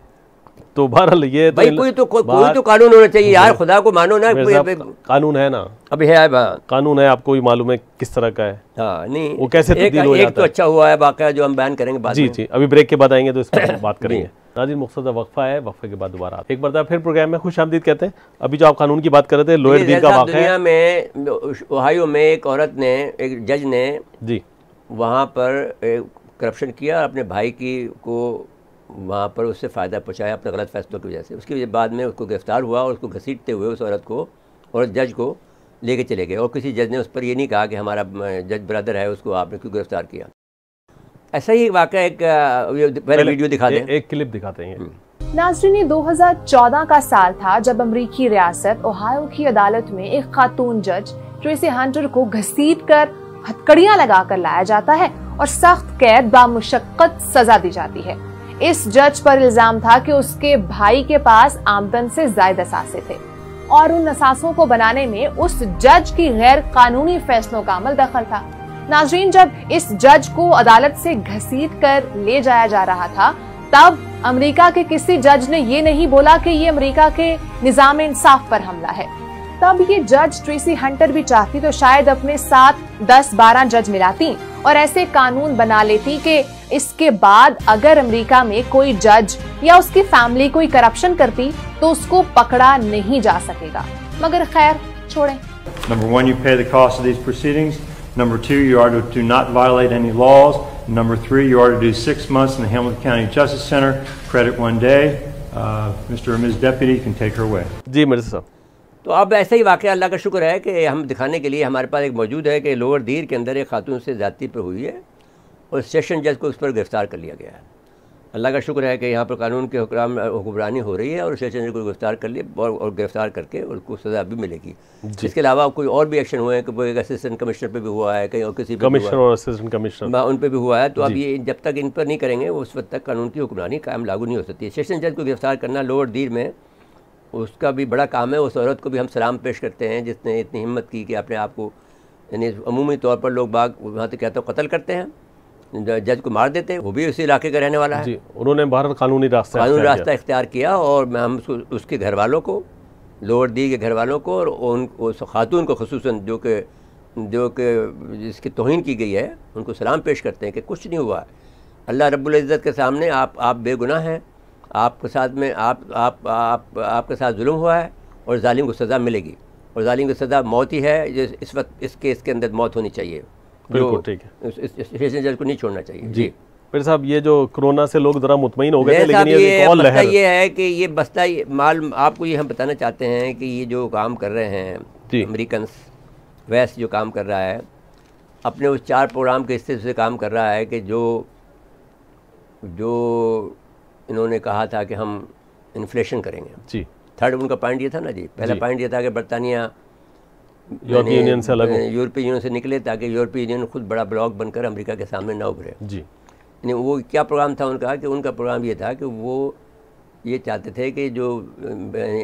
तो बहरहाल ये भाई कोई तो कानून होना चाहिए यार, खुदा को मानो ना। कानून है ना, अभी है कानून है, आपको भी मालूम है किस तरह का है। हाँ नहीं, वो कैसे तब्दील हो जाता है। एक तो अच्छा हुआ है वाकया जो हम बयान करेंगे बाद में। जी, अभी ब्रेक के बाद आएंगे तो इस पर बात करेंगे। नाज़रीन, मुख्तसर वक्फा है, वक्फे के बाद दोबारा एक बार फिर प्रोग्राम में खुशामदीद कहते हैं। अभी जो आप कानून की बात कर रहे थे, लोअर डील का वाक़या है। दुनिया में ओहायो में एक औरत ने, एक जज ने जी वहाँ पर करप्शन किया, अपने भाई को वहाँ पर उससे फ़ायदा पहुँचाया अपने गलत फैसलों की वजह से। उसके बाद में उसको गिरफ्तार हुआ और उसको घसीटते हुए उस औरत को और जज को लेके चले गए। और किसी जज ने उस पर ये नहीं कहा कि हमारा जज ब्रदर है, उसको आपने क्यों गिरफ्तार किया। ऐसा ही वाक़या एक पहले वीडियो दिखा दें, एक क्लिप दिखाते हैं। नाज़रीन, 2014 का साल था जब अमरीकी रियासत ओहायो की अदालत में एक खातून जज ट्रेसी हंटर को घसीटकर हथकड़ियां लगाकर लाया जाता है और सख्त कैद बामुशक्कत सजा दी जाती है। इस जज पर इल्जाम था कि उसके भाई के पास आमदन से ज्यादा असासे थे और उन असासों को बनाने में उस जज की गैर कानूनी फैसलों का अमल दखल था। नाजरीन, जब इस जज को अदालत से घसीट कर ले जाया जा रहा था, तब अमेरिका के किसी जज ने ये नहीं बोला कि ये अमेरिका के निजाम इंसाफ पर हमला है। तब ये जज ट्रेसी हंटर भी चाहती तो शायद अपने साथ 10-12 जज मिलाती और ऐसे कानून बना लेती कि इसके बाद अगर अमेरिका में कोई जज या उसकी फैमिली कोई करप्शन करती तो उसको पकड़ा नहीं जा सकेगा। मगर खैर छोड़ें। Number 1, you pay the cost of these proceedings. Number 2, you are to not violate any laws. Number 3, you are to do 6 months in the Hamilton County Justice Center. Credit 1 day. Mr. or Ms. Deputy can take her away. जी मिर्ज़ा साहब। तो अब ऐसा ही वाक़या अल्लाह का शुक्र है कि हम दिखाने के लिए हमारे पास एक मौजूद है कि लोअर दीर के अंदर एक खातून से ज़्यादती पर हुई है और सेशन जज को उस पर गिरफ़्तार कर लिया गया है। अल्लाह का शुक्र है कि यहाँ पर कानून के हुक्मरानी हो रही है और सेशन जज को गिरफ़्तार कर लिया और गिरफ़्तार करके उसको सज़ा भी मिलेगी। इसके अलावा कोई और भी एक्शन हुए हैं कि वो एक असिस्टेंट कमिश्नर पे भी हुआ है, कहीं और किसी कमिश्नर और असिस्टेंट कमिश्नर उन पर भी हुआ है। तो अब ये जब तक इन पर नहीं करेंगे उस वक्त तक कानून की हुक्मरानी कायम लागू नहीं हो सकती। सेशन जज को गिरफ़्तार करना लोअर दीर में उसका भी बड़ा काम है। उस औरत को भी हम सलाम पेश करते हैं जिसने इतनी हिम्मत की कि अपने आप को, यानी अमूमी तौर पर लोग बाग वहाँ तो कहते हैं कत्ल करते हैं, जज को मार देते हैं, वो भी उसी इलाके का रहने वाला है। जी, उन्होंने भारत कानूनी रास्ता इख्तियार किया और मैं हम उसके घर वालों को, लोअर दी के घर वालों को और उस खातून को ख़ुसूसन जो कि जिसकी तौहीन की गई है उनको सलाम पेश करते हैं कि कुछ नहीं हुआ। अल्लाह रब्बुल इज़्ज़त के सामने आप बेगुनाह हैं, आपके साथ में आपके साथ जुल्म हुआ है और जालिम को सज़ा मिलेगी और जालिम की सज़ा मौत ही है। जो इस वक्त इस केस के अंदर मौत होनी चाहिए। बिल्कुल ठीक है, सेशन जज को नहीं छोड़ना चाहिए। जी फिर साहब, ये जो कोरोना से लोग ज़रा मुतमईन हो गए थे, लेकिन ये एक और लहर ये है कि ये बस्ता माल आपको ये हम बताना चाहते हैं कि ये जो काम कर रहे हैं अमेरिकन वेस्ट जो काम कर रहा है अपने उस 4 प्रोग्राम के हिस्से से काम कर रहा है कि जो इन्होंने कहा था कि हम इन्फ्लेशन करेंगे। जी, थर्ड उनका पॉइंट ये था ना जी। पहला पॉइंट ये था कि बरतानिया यूरोपीय यूनियन से अलग, यूरोपीय यूनियन से निकले ताकि यूरोपीय यूनियन खुद बड़ा ब्लॉक बनकर अमेरिका के सामने ना उभरे। जी, यानी वो क्या प्रोग्राम था उनका कि उनका प्रोग्राम ये था कि वो ये चाहते थे कि जो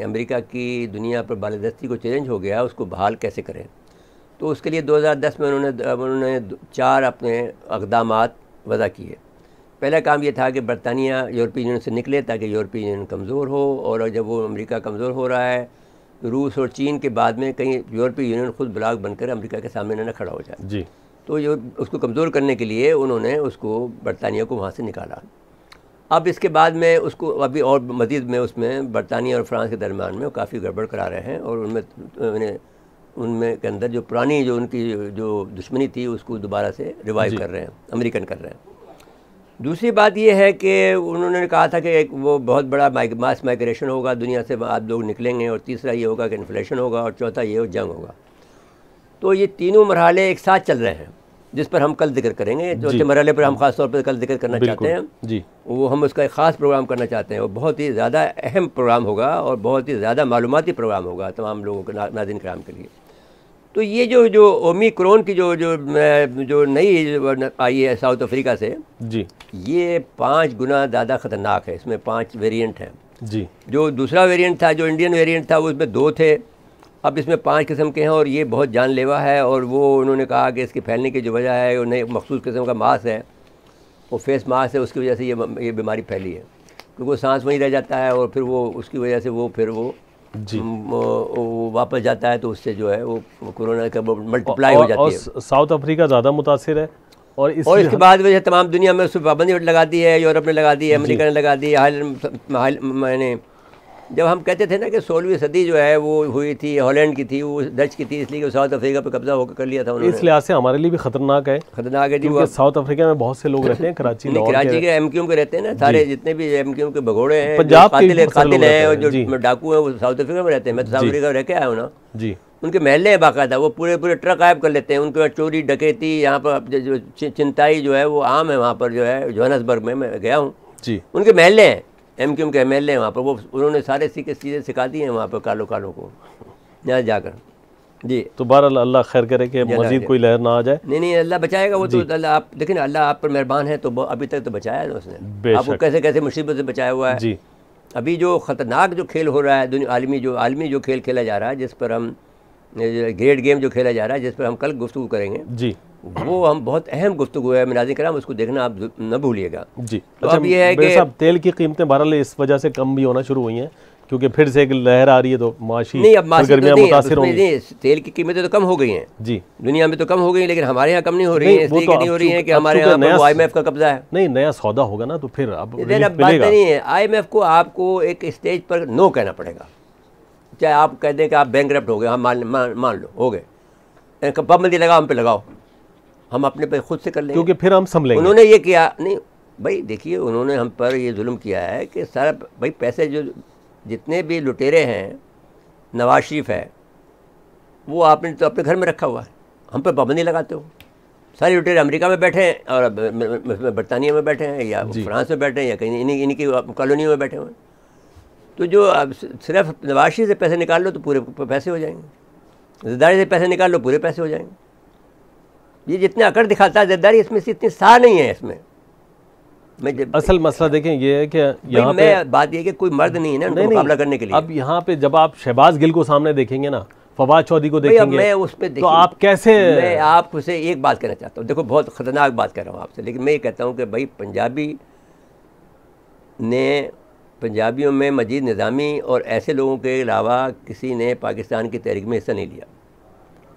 अमेरिका की दुनिया पर बालादस्ती को चैलेंज हो गया उसको बहाल कैसे करें। तो उसके लिए 2010 में उन्होंने 4 अपने अक़दामात वज़ा किए। पहला काम ये था कि बरतानिया यूरोपीय यूनियन से निकले ताकि यूरोपीय यूनियन कमज़ोर हो, और जब वो अमेरिका कमज़ोर हो रहा है तो रूस और चीन के बाद में कहीं यूरोपीय यूनियन खुद ब्लॉक बनकर अमेरिका के सामने न खड़ा हो जाए। जी, तो उसको कमज़ोर करने के लिए उन्होंने उसको बरतानिया को वहाँ से निकाला। अब इसके बाद में उसको अभी और मज़ीद में उसमें बरतानिया और फ्रांस के दरमियान में काफ़ी गड़बड़ करा रहे हैं और उनमें के अंदर जो पुरानी जो उनकी जो दुश्मनी थी उसको दोबारा से रिवाइव कर रहे हैं, अमेरिकन कर रहे हैं। दूसरी बात ये है कि उन्होंने कहा था कि एक वो बहुत बड़ा मास माइग्रेशन होगा, दुनिया से आप लोग निकलेंगे, और तीसरा ये होगा कि इन्फ्लेशन होगा, और चौथा ये जंग होगा। तो ये तीनों मरहले एक साथ चल रहे हैं जिस पर हम कल जिक्र करेंगे। चौथे मरहले पर हम ख़ास तौर पर कल जिक्र करना चाहते हैं जी, वो हम उसका एक ख़ास प्रोग्राम करना चाहते हैं। वो बहुत ही ज़्यादा अहम प्रोग्राम होगा और बहुत ही ज़्यादा मालूमाती प्रोग्राम होगा तमाम लोगों के नाज़रीन कराम के लिए। तो ये जो ओमिक्रॉन की जो नई आई है साउथ अफ्रीका से जी, ये 5 गुना ज़्यादा ख़तरनाक है। इसमें 5 वेरिएंट हैं जी। जो दूसरा वेरिएंट था, जो इंडियन वेरिएंट था, वो उसमें 2 थे, अब इसमें 5 किस्म के हैं और ये बहुत जानलेवा है। और वो उन्होंने कहा कि इसके फैलने की जो वजह है वो नई मखसूस किस्म का मास्क है, वो फेस मास्क है, उसकी वजह से ये बीमारी फैली है, क्योंकि वो सांस वहीं रह जाता है और फिर वो उसकी वजह से वो फिर वो जी वो वापस जाता है, तो उससे जो है वो कोरोना का मल्टीप्लाई हो जाती है। साउथ अफ्रीका ज़्यादा मुतासिर है और इसके बाद वजह तमाम दुनिया में उस पर पाबंदी लगा दी है। यूरोप ने लगा दी है, अमेरिका ने लगा दी है। मैंने जब हम कहते थे ना कि 16वीं सदी जो है वो हुई थी, हॉलैंड की थी, वो डच की थी, इसलिए साउथ अफ्रीका पर कब्जा होकर कर लिया था उन्होंने। इस लिहाज से हमारे लिए भी खतरनाक है जी, क्योंकि साउथ अफ्रीका में बहुत से लोग रहते हैं, कराची के एमक्यूएम के रहते हैं ना, सारे जितने भी एमक्यूएम के भगोड़े हैं, कातिल हैं और जो डाकू हैं, वो साउथ अफ्रीका में रहते हैं। मैं तो साउथ अफ्रीका में रह के आया हूँ ना जी। उनके महल्ले हैं बाकायदा, वो पूरे ट्रक गायब कर लेते हैं। उनके बाद चोरी डकैती, यहाँ पर जो चिंताई जो है वो आम है वहाँ पर, जो है जोहान्सबर्ग में मैं गया हूँ जी, उनके महल्ले हैं, एमक्यूएम के महल्ले हैं वहाँ पर। वो उन्होंने सारे चीज़ें सिखा दी हैं वहाँ पर कालों को यहाँ जाकर जी। तो बहरहाल अल्लाह खैर करे कि मज़ीद कोई लहर ना आ जाए। नहीं अल्लाह बचाएगा। वो तो अल्लाह, आप देखें ना, अल्लाह आप पर मेहरबान है, तो अभी तक तो बचाया है उसने आपको, कैसे कैसे मुसीबत से बचाया हुआ है जी। अभी जो ख़तरनाक जो खेल हो रहा है दुनिया आलमी जो खेल खेला जा रहा है, जिस पर हम ग्रेट गेम जो खेला जा रहा है, जिस पर हम कल गुफ्तगू करेंगे जी, वो हम बहुत अहम गुफ्तगू है नाज़रीन कराम, उसको देखना आप न भूलिएगा जी। तो अब ये है कि साहब तेल की कीमतें बहरहाल इस वजह से कम भी होना शुरू हुई हैं क्योंकि फिर से एक लहर आ रही है, तो माशी नहीं, अब माशी सरगर्मियां मुतासिर होंगी। नहीं, तेल की कीमतें तो कम हो गई हैं जी, दुनिया में तो कम हो गई, लेकिन हमारे यहाँ कम नहीं हो रही है। इसलिए नहीं हो रही है कि हमारे यहाँ IMF का कब्जा है। नहीं, नया सौदा होगा ना तो फिर अब बात नहीं है। IMF को आपको एक स्टेज पर नो कहना पड़ेगा, चाहे आप कह दें कि आप बैंकरप्ट हो गए, हम मान लो हो गए, पाबंदी लगाओ, हम पे लगाओ, हम अपने पे खुद से कर लेंगे, क्योंकि फिर हम संभलेंगे। उन्होंने ये किया नहीं भाई, देखिए उन्होंने हम पर ये जुल्म किया है कि सारा भाई पैसे जो जितने भी लुटेरे हैं, नवाज शरीफ है, वो आपने तो अपने घर में रखा हुआ है, हम पर पाबंदी लगाते हो। सारे लुटेरे अमेरिका में बैठे हैं और बरतानिया में बैठे हैं या फ्रांस में बैठे हैं या कहीं इन्हीं की कॉलोनियों में बैठे हुए हैं। तो जो अब सिर्फ नवाज शरीफ से पैसे निकाल लो तो पूरे पैसे हो जाएंगे, ज़रदारी से पैसे निकाल लो पूरे पैसे हो जाएंगे। ये जितने अकड़ दिखाता है ज़रदारी, इसमें से इतनी सा नहीं है। इसमें असल मसला देखें ये है कि यहाँ पे बात ये कि कोई मर्द नहीं है ना उनको मुकाबला करने के लिए। अब यहाँ पे जब आप शहबाज गिल को सामने देखेंगे ना, फवाद चौधरी को देखेंगे, मैं उस पे तो आप कैसे, मैं आपसे एक बात कहना चाहता हूँ, देखो बहुत ख़तरनाक बात कर रहा हूँ आपसे, लेकिन मैं ये कहता हूँ कि भाई पंजाबियों में मजीद निज़ामी और ऐसे लोगों के अलावा किसी ने पाकिस्तान की तहरीक में हिस्सा नहीं लिया।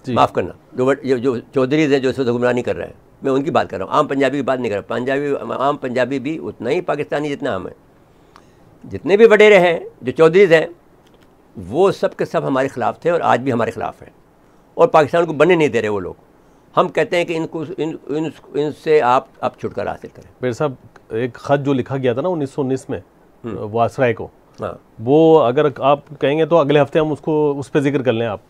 माफ़ करना, जो चौधरीज़ हैं जो इस वक्त हुक्मरानी कर रहे हैं, मैं उनकी बात कर रहा हूँ, आम पंजाबी की बात नहीं कर रहा। आम पंजाबी भी उतना ही पाकिस्तानी जितना हम हैं। जितने भी वडेरे हैं जो चौधरीज़ हैं, वो सब के सब हमारे ख़िलाफ़ थे और आज भी हमारे ख़िलाफ़ हैं और पाकिस्तान को बनने नहीं दे रहे वो लोग। हम कहते हैं कि इनसे आप छुटकारा हासिल करें। मेरे साहब एक ख़त जो लिखा गया था ना 1919 में वासराय को, हाँ, वो अगर आप कहेंगे तो अगले हफ्ते हम उसको उस पर जिक्र कर लें। आप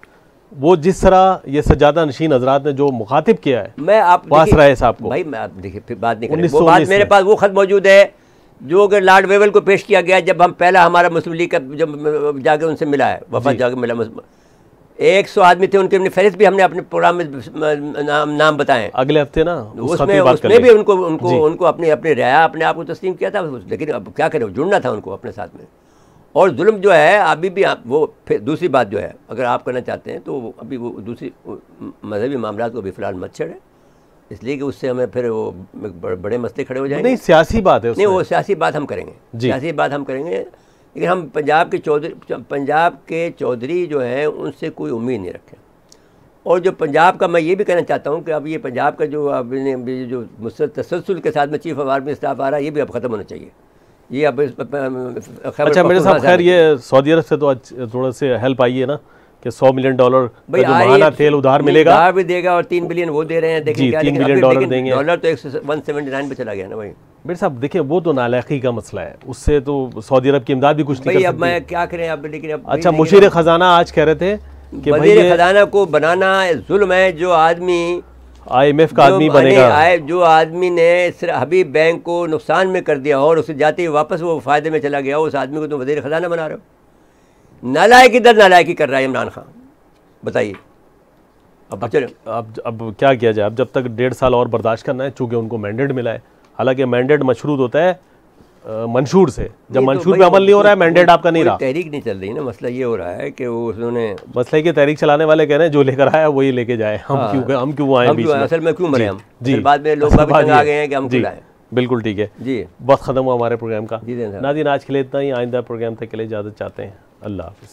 वो जिस तरह ये सज्जादा नशीन हजरात ने जो मुखातिब किया है, मैं आप वासराय साहब को, भाई मैं आप देखिए फिर बात नहीं करें, वो बात मेरे पास वो खत मौजूद है जो कि लॉर्ड वेवल को पेश किया गया जब हम पहला हमारा मुस्लिम लीग का जब जाके उनसे मिला है, वफात जाके मिला। 100 आदमी थे, उनके अपनी फहरिस्त भी हमने अपने प्रोग्राम में नाम बताए। अगले हफ्ते ना उसमें भी उनको अपनी राय अपने आप को तस्लीम किया था, लेकिन अब क्या करें, जुड़ना था उनको अपने साथ में। और जुल्म जो है अभी भी वो फिर दूसरी बात जो है, अगर आप करना चाहते हैं तो अभी वो दूसरी मजहबी मामला को भी फ़िलहाल मत छेड़े, इसलिए कि उससे हमें फिर वो बड़े मसले खड़े हो जाएंगे। नहीं, सियासी बात है, नहीं वो सियासी बात हम करेंगे, सियासी बात हम करेंगे, लेकिन हम पंजाब के चौधरी जो हैं उनसे कोई उम्मीद नहीं रखें। और जो पंजाब का, मैं ये भी कहना चाहता हूँ कि अब ये पंजाब का जो तसलसल के साथ में चीफ ऑफ आर्मी स्टाफ आ रहा है, ये भी अब ख़त्म होना चाहिए। ये अब अच्छा मेरे साहब, खैर ये सऊदी अरब से तो थोड़ा से हेल्प आई है ना कि $100 मिलियन का जो महाना तेल उधार मिलेगा, उधार भी देगा और 3 बिलियन वो दे रहे हैं। देखिए $3 बिलियन देंगे। डॉलर तो 179 पे चला गया ना भाई। मेरे साहब देखिए वो तो नालायकी का मसला है, उससे तो सऊदी अरब की इमदाद भी कुछ नहीं कर सकती। अब मैं क्या करें अब, लेकिन अब अच्छा मुशीर खजाना आज कह रहे थे कि वज़ीर खजाना को बनाना जुल्म है। जो आदमी IMF का आदमी बनेगा, जो आदमी ने हबीब बैंक को नुकसान में कर दिया और उसे जाते ही वापस वो फ़ायदे में चला गया, उस आदमी को तुम वज़ीर ख़जाना बना रहे हो। नालायकी दर नालायकी कर रहा है इमरान खान, बताइए। अब क्या किया जाए? अब जब तक 1.5 साल और बर्दाश्त करना है, चूँकि उन्होंने मैंडेट मिला है। हालांकि मैंडेट मशरूत होता है मंशूर से, जब मंशूर पे अमल नहीं हो रहा है तहरीक आपका नहीं रहा, तहरीक नहीं चल रही ना। मसला ये हो रहा है कि वो उन्होंने मसला कि तहरीक चलाने वाले कह रहे हैं जो लेकर आया वही लेके जाए, हम क्यों आए बीच में, असल में क्यों मरे हम जी। बाद में लोग आ गए हैं कि हम क्यों आए। बिल्कुल ठीक है जी, वक्त खत्म हुआ हमारे प्रोग्राम का। जी नाज़रीन आज के लिए इतना ही, आइंदा प्रोग्राम तक के लिए इजाज़त चाहते हैं। अल्लाह हाफ़िज़।